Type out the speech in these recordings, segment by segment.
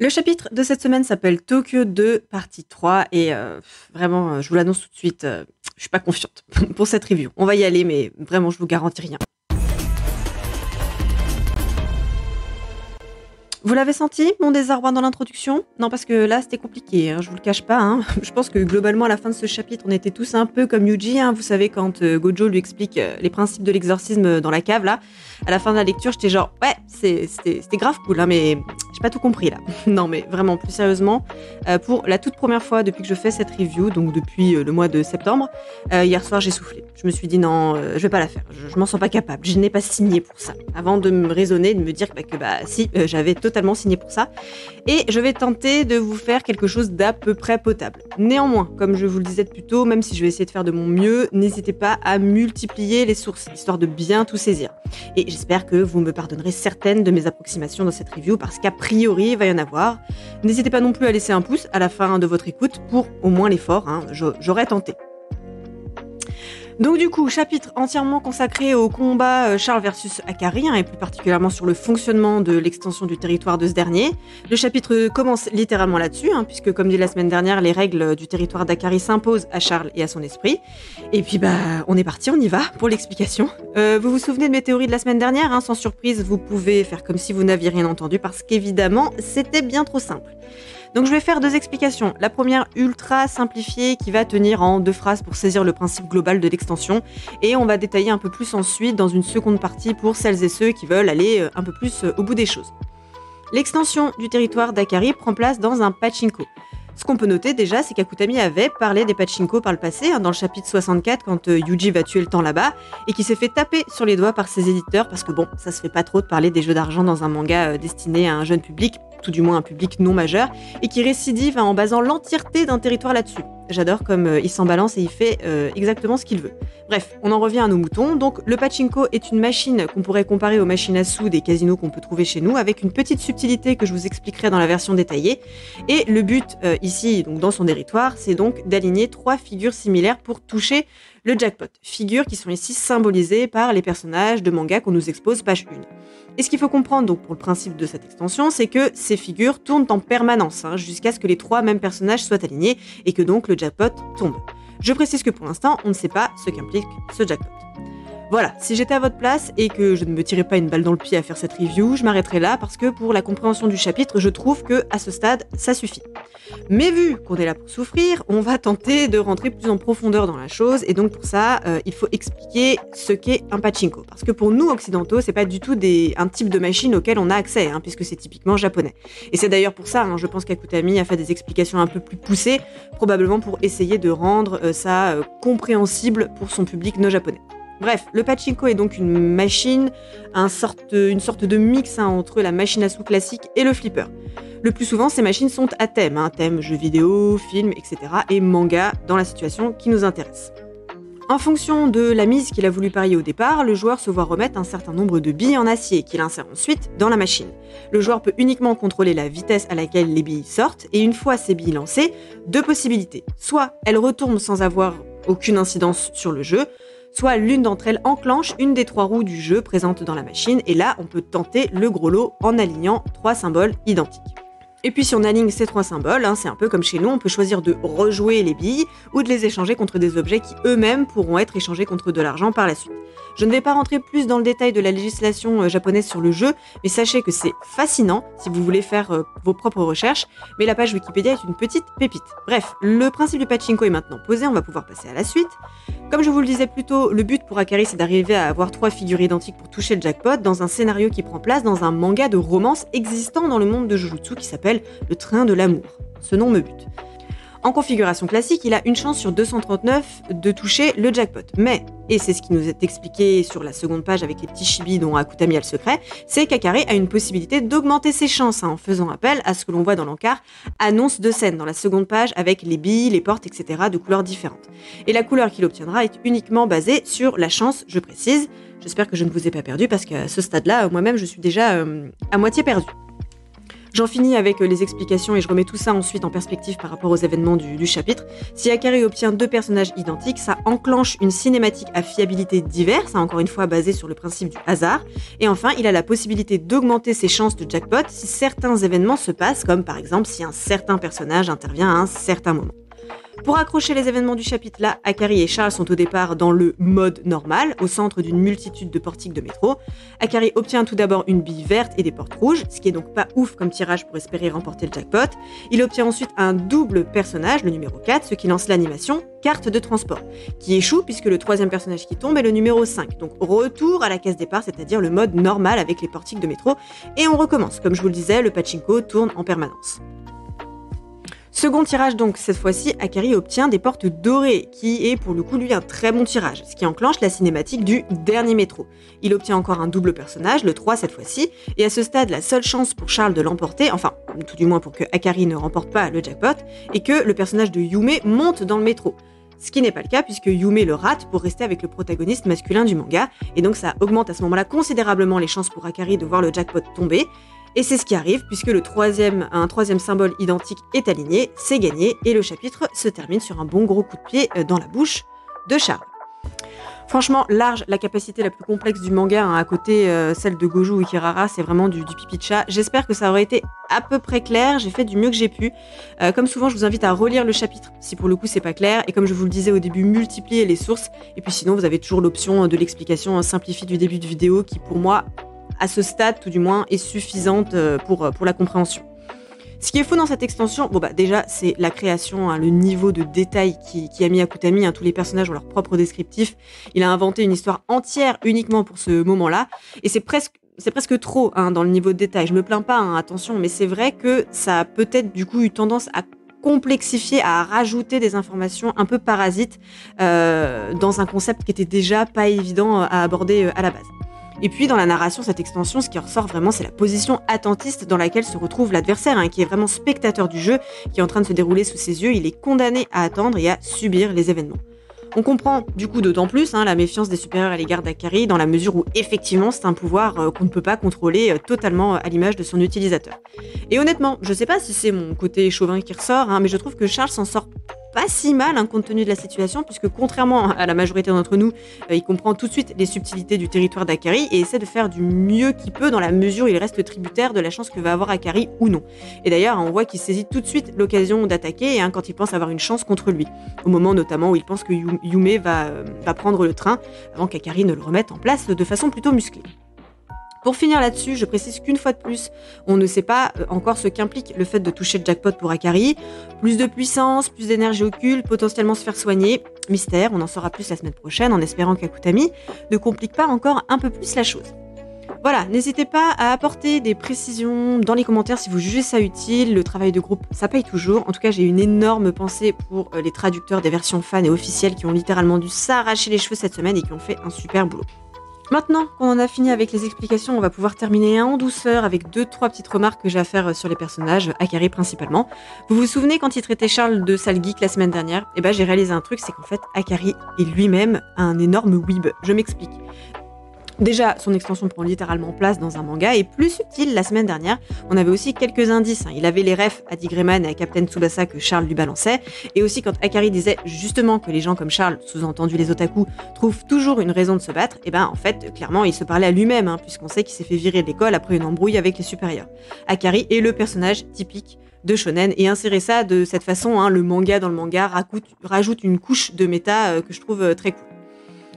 Le chapitre de cette semaine s'appelle Tokyo 2, partie 3, et vraiment, je vous l'annonce tout de suite, je suis pas confiante pour cette review. On va y aller, mais vraiment, je vous garantis rien. Vous l'avez senti, mon désarroi dans l'introduction? Non, parce que là, c'était compliqué, hein, je vous le cache pas. Hein. Je pense que globalement, à la fin de ce chapitre, on était tous un peu comme Yuji. Hein, vous savez, quand Gojo lui explique les principes de l'exorcisme dans la cave, là, à la fin de la lecture, j'étais genre, ouais, c'était grave cool, hein, mais j'ai pas tout compris, là. Non, mais vraiment, plus sérieusement, pour la toute première fois depuis que je fais cette review, donc depuis le mois de septembre, hier soir, j'ai soufflé. Je me suis dit, non, je vais pas la faire, je m'en sens pas capable, je n'ai pas signé pour ça. Avant de me raisonner, de me dire que si, j'avais totalement signé pour ça. Et je vais tenter de vous faire quelque chose d'à peu près potable. Néanmoins, comme je vous le disais plus tôt, même si je vais essayer de faire de mon mieux, n'hésitez pas à multiplier les sources, histoire de bien tout saisir. Et j'espère que vous me pardonnerez certaines de mes approximations dans cette review, parce qu'a priori, il va y en avoir. N'hésitez pas non plus à laisser un pouce à la fin de votre écoute pour au moins l'effort, hein, j'aurais tenté. Donc du coup, chapitre entièrement consacré au combat Charles versus Akari, hein, et plus particulièrement sur le fonctionnement de l'extension du territoire de ce dernier. Le chapitre commence littéralement là-dessus, hein, puisque comme dit la semaine dernière, les règles du territoire d'Akari s'imposent à Charles et à son esprit. Et puis on est parti, on y va pour l'explication. Vous vous souvenez de mes théories de la semaine dernière, hein, sans surprise, vous pouvez faire comme si vous n'aviez rien entendu, parce qu'évidemment, c'était bien trop simple. Donc je vais faire deux explications. La première ultra simplifiée qui va tenir en 2 phrases pour saisir le principe global de l'extension. Et on va détailler un peu plus ensuite dans une seconde partie pour celles et ceux qui veulent aller un peu plus au bout des choses. L'extension du territoire d'Akari prend place dans un pachinko. Ce qu'on peut noter déjà, c'est qu'Akutami avait parlé des pachinko par le passé, hein, dans le chapitre 64 quand Yuji va tuer le temps là-bas, et qui s'est fait taper sur les doigts par ses éditeurs parce que bon, ça se fait pas trop de parler des jeux d'argent dans un manga destiné à un jeune public, tout du moins un public non majeur, et qui récidive en basant l'entièreté d'un territoire là-dessus. J'adore comme il s'en balance et il fait exactement ce qu'il veut. Bref, on en revient à nos moutons. Donc le pachinko est une machine qu'on pourrait comparer aux machines à sous des casinos qu'on peut trouver chez nous, avec une petite subtilité que je vous expliquerai dans la version détaillée. Et le but ici, donc dans son territoire, c'est donc d'aligner 3 figures similaires pour toucher le jackpot. Figures qui sont ici symbolisées par les personnages de manga qu'on nous expose page 1. Et ce qu'il faut comprendre donc pour le principe de cette extension, c'est que ces figures tournent en permanence, hein, jusqu'à ce que les 3 mêmes personnages soient alignés et que donc le jackpot tombe. Je précise que pour l'instant, on ne sait pas ce qu'implique ce jackpot. Voilà, si j'étais à votre place et que je ne me tirais pas une balle dans le pied à faire cette review, je m'arrêterais là parce que pour la compréhension du chapitre, je trouve que à ce stade, ça suffit. Mais vu qu'on est là pour souffrir, on va tenter de rentrer plus en profondeur dans la chose et donc pour ça, il faut expliquer ce qu'est un pachinko. Parce que pour nous occidentaux, c'est pas du tout un type de machine auquel on a accès, hein, puisque c'est typiquement japonais. Et c'est d'ailleurs pour ça, hein, je pense qu'Akutami a fait des explications un peu plus poussées, probablement pour essayer de rendre ça compréhensible pour son public non japonais. Bref, le pachinko est donc une machine, une sorte de mix, hein, entre la machine à sous classique et le flipper. Le plus souvent, ces machines sont à thème, hein, thème jeux vidéo, films, etc. et manga dans la situation qui nous intéresse. En fonction de la mise qu'il a voulu parier au départ, le joueur se voit remettre un certain nombre de billes en acier qu'il insère ensuite dans la machine. Le joueur peut uniquement contrôler la vitesse à laquelle les billes sortent et une fois ces billes lancées, 2 possibilités. Soit elles retombent sans avoir aucune incidence sur le jeu, soit l'une d'entre elles enclenche une des 3 roues du jeu présentes dans la machine, et là on peut tenter le gros lot en alignant 3 symboles identiques. Et puis si on aligne ces 3 symboles, hein, c'est un peu comme chez nous, on peut choisir de rejouer les billes ou de les échanger contre des objets qui eux-mêmes pourront être échangés contre de l'argent par la suite. Je ne vais pas rentrer plus dans le détail de la législation japonaise sur le jeu, mais sachez que c'est fascinant si vous voulez faire vos propres recherches, mais la page Wikipédia est une petite pépite. Bref, le principe du pachinko est maintenant posé, on va pouvoir passer à la suite. Comme je vous le disais plus tôt, le but pour Akari c'est d'arriver à avoir 3 figures identiques pour toucher le jackpot dans un scénario qui prend place dans un manga de romance existant dans le monde de Jujutsu qui s'appelle Le Train de l'amour. Ce nom me bute. En configuration classique, il a une chance sur 239 de toucher le jackpot. Mais, et c'est ce qui nous est expliqué sur la seconde page avec les petits chibis dont Akutami a le secret, c'est qu'Akari a une possibilité d'augmenter ses chances, hein, en faisant appel à ce que l'on voit dans l'encart, annonce de scène dans la seconde page avec les billes, les portes, etc. de couleurs différentes. Et la couleur qu'il obtiendra est uniquement basée sur la chance, je précise. J'espère que je ne vous ai pas perdu parce qu'à ce stade-là, moi-même, je suis déjà à moitié perdue. J'en finis avec les explications et je remets tout ça ensuite en perspective par rapport aux événements du chapitre. Si Akari obtient 2 personnages identiques, ça enclenche une cinématique à fiabilité diverse, encore une fois basée sur le principe du hasard. Et enfin, il a la possibilité d'augmenter ses chances de jackpot si certains événements se passent, comme par exemple si un certain personnage intervient à un certain moment. Pour accrocher les événements du chapitre là, Akari et Charles sont au départ dans le mode normal, au centre d'une multitude de portiques de métro. Akari obtient tout d'abord une bille verte et des portes rouges, ce qui est donc pas ouf comme tirage pour espérer remporter le jackpot. Il obtient ensuite un double personnage, le numéro 4, ce qui lance l'animation carte de transport, qui échoue puisque le 3e personnage qui tombe est le numéro 5. Donc retour à la case départ, c'est-à-dire le mode normal avec les portiques de métro, et on recommence. Comme je vous le disais, le pachinko tourne en permanence. Second tirage donc, cette fois-ci, Akari obtient des portes dorées, qui est pour le coup lui un très bon tirage, ce qui enclenche la cinématique du dernier métro. Il obtient encore un double personnage, le 3 cette fois-ci, et à ce stade, la seule chance pour Charles de l'emporter, enfin, tout du moins pour que Akari ne remporte pas le jackpot, est que le personnage de Yume monte dans le métro. Ce qui n'est pas le cas puisque Yume le rate pour rester avec le protagoniste masculin du manga, et donc ça augmente à ce moment-là considérablement les chances pour Akari de voir le jackpot tomber. Et c'est ce qui arrive puisque un troisième symbole identique est aligné, c'est gagné, et le chapitre se termine sur un bon gros coup de pied dans la bouche de Charles. Franchement, large, la capacité la plus complexe du manga, à côté celle de Gojo ou Kirara, c'est vraiment du pipi de chat. J'espère que ça aurait été à peu près clair, j'ai fait du mieux que j'ai pu. Comme souvent, je vous invite à relire le chapitre si pour le coup c'est pas clair, et comme je vous le disais au début, multipliez les sources, et puis sinon vous avez toujours l'option de l'explication simplifiée du début de vidéo qui pour moi, à ce stade tout du moins, est suffisante pour la compréhension. Ce qui est fou dans cette extension, déjà c'est la création, le niveau de détail qui a mis Akutami, tous les personnages ont leur propre descriptif. Il a inventé une histoire entière uniquement pour ce moment-là, et c'est presque trop dans le niveau de détail. Je me plains pas, attention, mais c'est vrai que ça a peut-être du coup eu tendance à complexifier, à rajouter des informations un peu parasites dans un concept qui était déjà pas évident à aborder à la base. Et puis dans la narration, cette extension, ce qui ressort vraiment, c'est la position attentiste dans laquelle se retrouve l'adversaire, qui est vraiment spectateur du jeu, qui est en train de se dérouler sous ses yeux. Il est condamné à attendre et à subir les événements. On comprend du coup d'autant plus la méfiance des supérieurs à l'égard d'Akari, dans la mesure où effectivement c'est un pouvoir qu'on ne peut pas contrôler totalement à l'image de son utilisateur. Et honnêtement, je sais pas si c'est mon côté chauvin qui ressort, mais je trouve que Charles s'en sort pas si mal compte tenu de la situation, puisque contrairement à la majorité d'entre nous, il comprend tout de suite les subtilités du territoire d'Akari et essaie de faire du mieux qu'il peut dans la mesure où il reste tributaire de la chance que va avoir Akari ou non. Et d'ailleurs, on voit qu'il saisit tout de suite l'occasion d'attaquer quand il pense avoir une chance contre lui, au moment notamment où il pense que Yume va prendre le train avant qu'Akari ne le remette en place de façon plutôt musclée. Pour finir là-dessus, je précise qu'une fois de plus, on ne sait pas encore ce qu'implique le fait de toucher le jackpot pour Akari. Plus de puissance, plus d'énergie occulte, potentiellement se faire soigner. Mystère, on en saura plus la semaine prochaine en espérant qu'Akutami ne complique pas encore un peu plus la chose. Voilà, n'hésitez pas à apporter des précisions dans les commentaires si vous jugez ça utile. Le travail de groupe, ça paye toujours. En tout cas, j'ai une énorme pensée pour les traducteurs des versions fans et officielles qui ont littéralement dû s'arracher les cheveux cette semaine et qui ont fait un super boulot. Maintenant qu'on en a fini avec les explications, on va pouvoir terminer en douceur avec 2-3 petites remarques que j'ai à faire sur les personnages, Akari principalement. Vous vous souvenez quand il traitait Charles de sale geek la semaine dernière ? J'ai réalisé un truc, c'est qu'en fait, Akari est lui-même un énorme weeb. Je m'explique. Déjà, son extension prend littéralement place dans un manga, et plus subtil, la semaine dernière, on avait aussi quelques indices. Il avait les refs à Digreman et à Captain Tsubasa que Charles lui balançait, et aussi quand Akari disait justement que les gens comme Charles, sous-entendu les otaku, trouvent toujours une raison de se battre, en fait, clairement, il se parlait à lui-même, puisqu'on sait qu'il s'est fait virer de l'école après une embrouille avec les supérieurs. Akari est le personnage typique de shonen, et insérer ça de cette façon, le manga dans le manga, rajoute une couche de méta que je trouve très cool.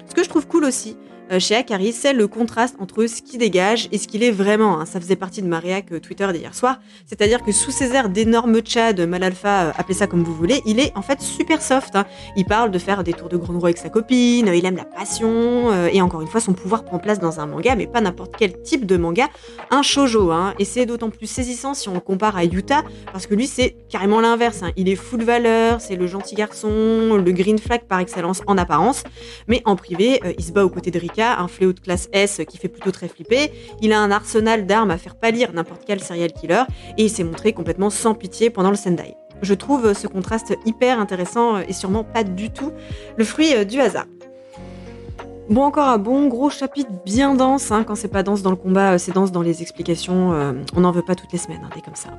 Ce que je trouve cool aussi, chez Akari, c'est le contraste entre ce qu'il dégage et ce qu'il est vraiment. Ça faisait partie de ma réac Twitter d'hier soir. C'est-à-dire que sous ses airs d'énorme tchad, mal alpha, appelez ça comme vous voulez, il est en fait super soft. Il parle de faire des tours de grande roue avec sa copine, il aime la passion, et encore une fois, son pouvoir prend place dans un manga, mais pas n'importe quel type de manga, un shoujo. Et c'est d'autant plus saisissant si on le compare à Yuta, parce que lui, c'est carrément l'inverse. Il est full valeur, c'est le gentil garçon, le green flag par excellence en apparence, mais en privé, il se bat aux côtés de Rika, un fléau de classe S qui fait plutôt très flipper. Il a un arsenal d'armes à faire pâlir n'importe quel serial killer et il s'est montré complètement sans pitié pendant le Sendai. Je trouve ce contraste hyper intéressant et sûrement pas du tout le fruit du hasard. Bon, encore un bon gros chapitre bien dense, hein. Quand c'est pas dense dans le combat, c'est dense dans les explications. On n'en veut pas toutes les semaines, hein, des comme ça.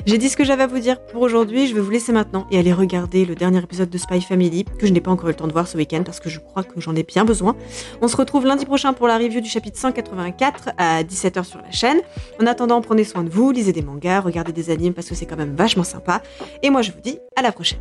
J'ai dit ce que j'avais à vous dire pour aujourd'hui, je vais vous laisser maintenant et aller regarder le dernier épisode de Spy Family, que je n'ai pas encore eu le temps de voir ce week-end parce que je crois que j'en ai bien besoin. On se retrouve lundi prochain pour la review du chapitre 184 à 17h sur la chaîne. En attendant, prenez soin de vous, lisez des mangas, regardez des animes parce que c'est quand même vachement sympa. Et moi je vous dis à la prochaine.